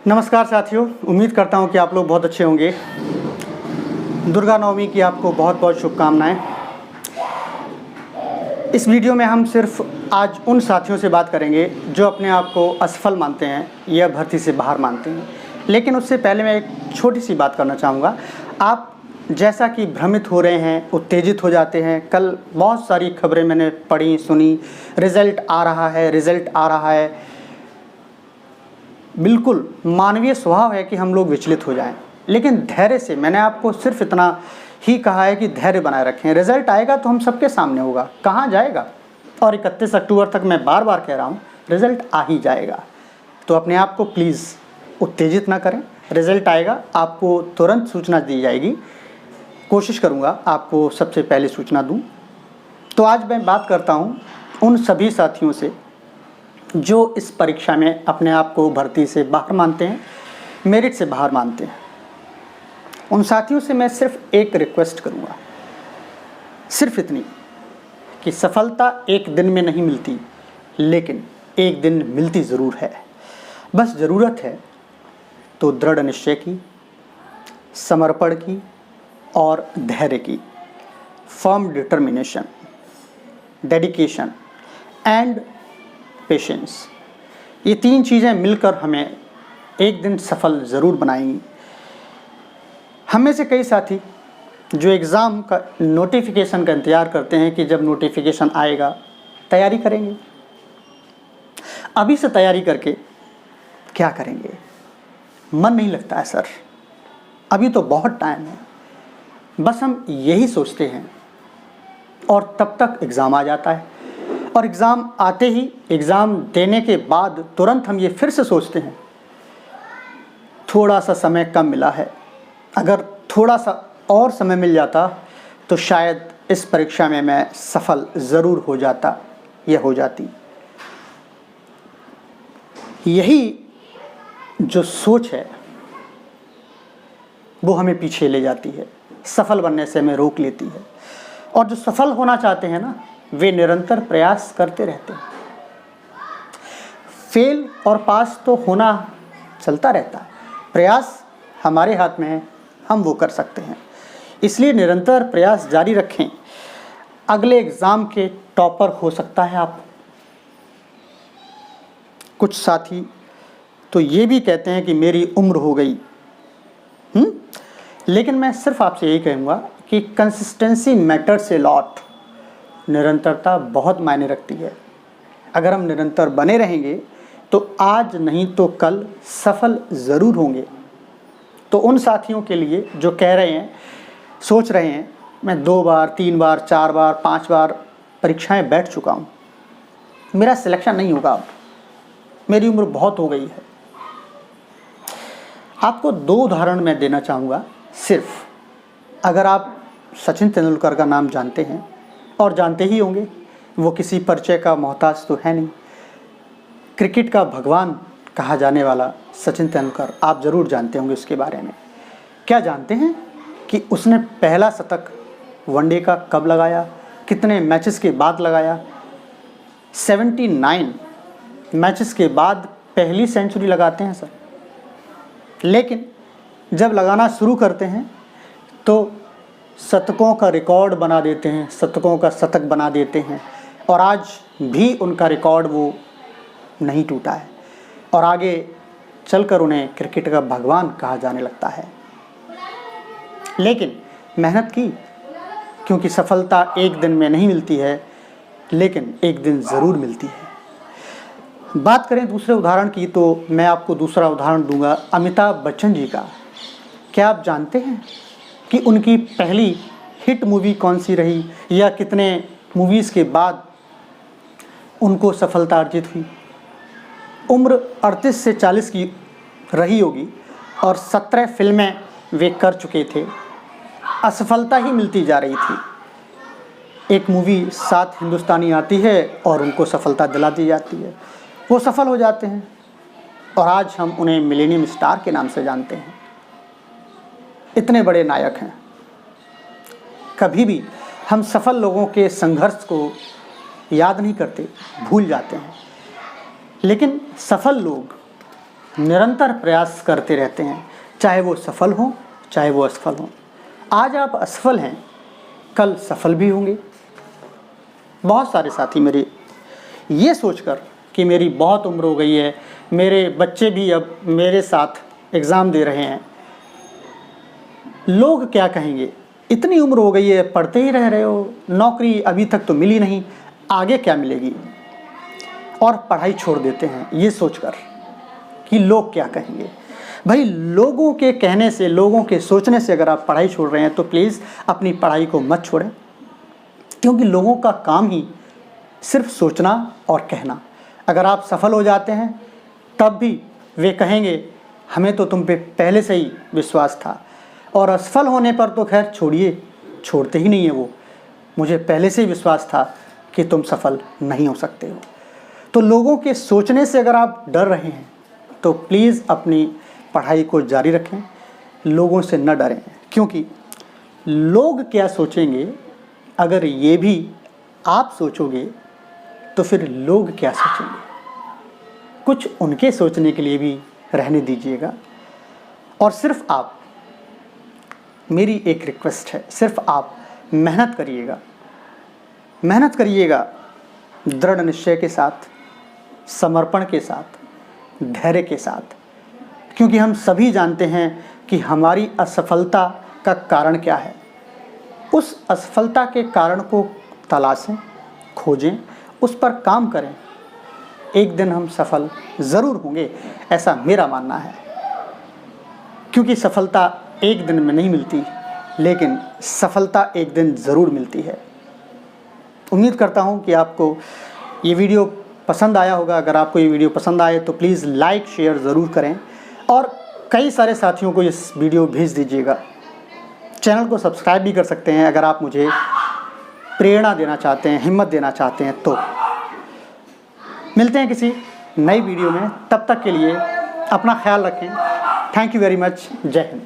नमस्कार साथियों, उम्मीद करता हूँ कि आप लोग बहुत अच्छे होंगे। दुर्गा नवमी की आपको बहुत बहुत शुभकामनाएं। इस वीडियो में हम सिर्फ आज उन साथियों से बात करेंगे जो अपने आप को असफल मानते हैं या भर्ती से बाहर मानते हैं। लेकिन उससे पहले मैं एक छोटी सी बात करना चाहूँगा। आप जैसा कि भ्रमित हो रहे हैं, उत्तेजित हो जाते हैं। कल बहुत सारी खबरें मैंने पढ़ी सुनी, रिज़ल्ट आ रहा है, रिज़ल्ट आ रहा है। बिल्कुल मानवीय स्वभाव है कि हम लोग विचलित हो जाएं, लेकिन धैर्य से, मैंने आपको सिर्फ इतना ही कहा है कि धैर्य बनाए रखें। रिज़ल्ट आएगा तो हम सबके सामने होगा, कहाँ जाएगा। और 31 अक्टूबर तक मैं बार बार कह रहा हूँ, रिज़ल्ट आ ही जाएगा। तो अपने आप को प्लीज़ उत्तेजित ना करें। रिज़ल्ट आएगा, आपको तुरंत सूचना दी जाएगी। कोशिश करूँगा आपको सबसे पहले सूचना दूँ। तो आज मैं बात करता हूँ उन सभी साथियों से जो इस परीक्षा में अपने आप को भर्ती से बाहर मानते हैं, मेरिट से बाहर मानते हैं। उन साथियों से मैं सिर्फ एक रिक्वेस्ट करूँगा, सिर्फ इतनी कि सफलता एक दिन में नहीं मिलती, लेकिन एक दिन मिलती ज़रूर है। बस ज़रूरत है तो दृढ़ निश्चय की, समर्पण की और धैर्य की। Firm determination, dedication and patience, ये तीन चीज़ें मिलकर हमें एक दिन सफल ज़रूर बनाएंगी। हम में से कई साथी जो एग्ज़ाम का नोटिफिकेशन का इंतज़ार करते हैं कि जब नोटिफिकेशन आएगा तैयारी करेंगे। अभी से तैयारी करके क्या करेंगे? मन नहीं लगता है सर, अभी तो बहुत टाइम है। बस हम यही सोचते हैं और तब तक एग्ज़ाम आ जाता है, और एग्ज़ाम आते ही, एग्ज़ाम देने के बाद तुरंत हम ये फिर से सोचते हैं थोड़ा सा समय कम मिला है, अगर थोड़ा सा और समय मिल जाता तो शायद इस परीक्षा में मैं सफल ज़रूर हो जाता या हो जाती। यही जो सोच है वो हमें पीछे ले जाती है, सफल बनने से हमें रोक लेती है। और जो सफल होना चाहते हैं ना, वे निरंतर प्रयास करते रहते हैं। फेल और पास तो होना चलता रहता है, प्रयास हमारे हाथ में है, हम वो कर सकते हैं। इसलिए निरंतर प्रयास जारी रखें। अगले एग्ज़ाम के टॉपर हो सकता है आप। कुछ साथी तो ये भी कहते हैं कि मेरी उम्र हो गई। लेकिन मैं सिर्फ आपसे यही कहूँगा कि कंसिस्टेंसी मैटर्स ए लॉट। निरंतरता बहुत मायने रखती है। अगर हम निरंतर बने रहेंगे तो आज नहीं तो कल सफल ज़रूर होंगे। तो उन साथियों के लिए जो कह रहे हैं, सोच रहे हैं मैं 2 बार, 3 बार, 4 बार, 5 बार परीक्षाएं बैठ चुका हूँ, मेरा सिलेक्शन नहीं होगा, अब मेरी उम्र बहुत हो गई है। आपको 2 उदाहरण मैं देना चाहूँगा सिर्फ। अगर आप सचिन तेंदुलकर का नाम जानते हैं, और जानते ही होंगे, वो किसी परिचय का मोहताज तो है नहीं। क्रिकेट का भगवान कहा जाने वाला सचिन तेंदुलकर, आप ज़रूर जानते होंगे उसके बारे में। क्या जानते हैं कि उसने पहला शतक वनडे का कब लगाया, कितने मैचेस के बाद लगाया? 79 मैचेस के बाद पहली सेंचुरी लगाते हैं सर। लेकिन जब लगाना शुरू करते हैं तो शतकों का रिकॉर्ड बना देते हैं, शतकों का शतक बना देते हैं, और आज भी उनका रिकॉर्ड वो नहीं टूटा है, और आगे चलकर उन्हें क्रिकेट का भगवान कहा जाने लगता है। लेकिन मेहनत की, क्योंकि सफलता एक दिन में नहीं मिलती है, लेकिन एक दिन ज़रूर मिलती है। बात करें दूसरे उदाहरण की, तो मैं आपको दूसरा उदाहरण दूंगा अमिताभ बच्चन जी का। क्या आप जानते हैं कि उनकी पहली हिट मूवी कौन सी रही, या कितने मूवीज़ के बाद उनको सफलता अर्जित हुई? उम्र 38 से 40 की रही होगी और 17 फिल्में वे कर चुके थे। असफलता ही मिलती जा रही थी। एक मूवी 7 हिंदुस्तानी आती है और उनको सफलता दिला दी जाती है, वो सफल हो जाते हैं, और आज हम उन्हें मिलेनियम स्टार के नाम से जानते हैं। इतने बड़े नायक हैं। कभी भी हम सफल लोगों के संघर्ष को याद नहीं करते, भूल जाते हैं। लेकिन सफल लोग निरंतर प्रयास करते रहते हैं, चाहे वो सफल हो चाहे वो असफल हो। आज आप असफल हैं, कल सफल भी होंगे। बहुत सारे साथी मेरे ये सोचकर कि मेरी बहुत उम्र हो गई है, मेरे बच्चे भी अब मेरे साथ एग्ज़ाम दे रहे हैं, लोग क्या कहेंगे, इतनी उम्र हो गई है, पढ़ते ही रह रहे हो, नौकरी अभी तक तो मिली नहीं, आगे क्या मिलेगी, और पढ़ाई छोड़ देते हैं ये सोचकर कि लोग क्या कहेंगे। भाई, लोगों के कहने से, लोगों के सोचने से अगर आप पढ़ाई छोड़ रहे हैं तो प्लीज़ अपनी पढ़ाई को मत छोड़ें, क्योंकि लोगों का काम ही सिर्फ सोचना और कहना। अगर आप सफल हो जाते हैं तब भी वे कहेंगे हमें तो तुम पे पहले से ही विश्वास था, और असफल होने पर तो खैर छोड़िए, छोड़ते ही नहीं है वो, मुझे पहले से ही विश्वास था कि तुम सफल नहीं हो सकते हो। तो लोगों के सोचने से अगर आप डर रहे हैं तो प्लीज़ अपनी पढ़ाई को जारी रखें, लोगों से न डरें, क्योंकि लोग क्या सोचेंगे अगर ये भी आप सोचोगे तो फिर लोग क्या सोचेंगे। कुछ उनके सोचने के लिए भी रहने दीजिएगा। और सिर्फ आप, मेरी एक रिक्वेस्ट है, सिर्फ आप मेहनत करिएगा, मेहनत करिएगा दृढ़ निश्चय के साथ, समर्पण के साथ, धैर्य के साथ, क्योंकि हम सभी जानते हैं कि हमारी असफलता का कारण क्या है। उस असफलता के कारण को तलाशें, खोजें, उस पर काम करें, एक दिन हम सफल ज़रूर होंगे, ऐसा मेरा मानना है। क्योंकि सफलता एक दिन में नहीं मिलती, लेकिन सफलता एक दिन ज़रूर मिलती है। उम्मीद करता हूँ कि आपको ये वीडियो पसंद आया होगा। अगर आपको ये वीडियो पसंद आए तो प्लीज़ लाइक शेयर ज़रूर करें, और कई सारे साथियों को इस वीडियो भेज दीजिएगा। चैनल को सब्सक्राइब भी कर सकते हैं अगर आप मुझे प्रेरणा देना चाहते हैं, हिम्मत देना चाहते हैं। तो मिलते हैं किसी नई वीडियो में, तब तक के लिए अपना ख्याल रखें। Thank you very much. जय हिंद।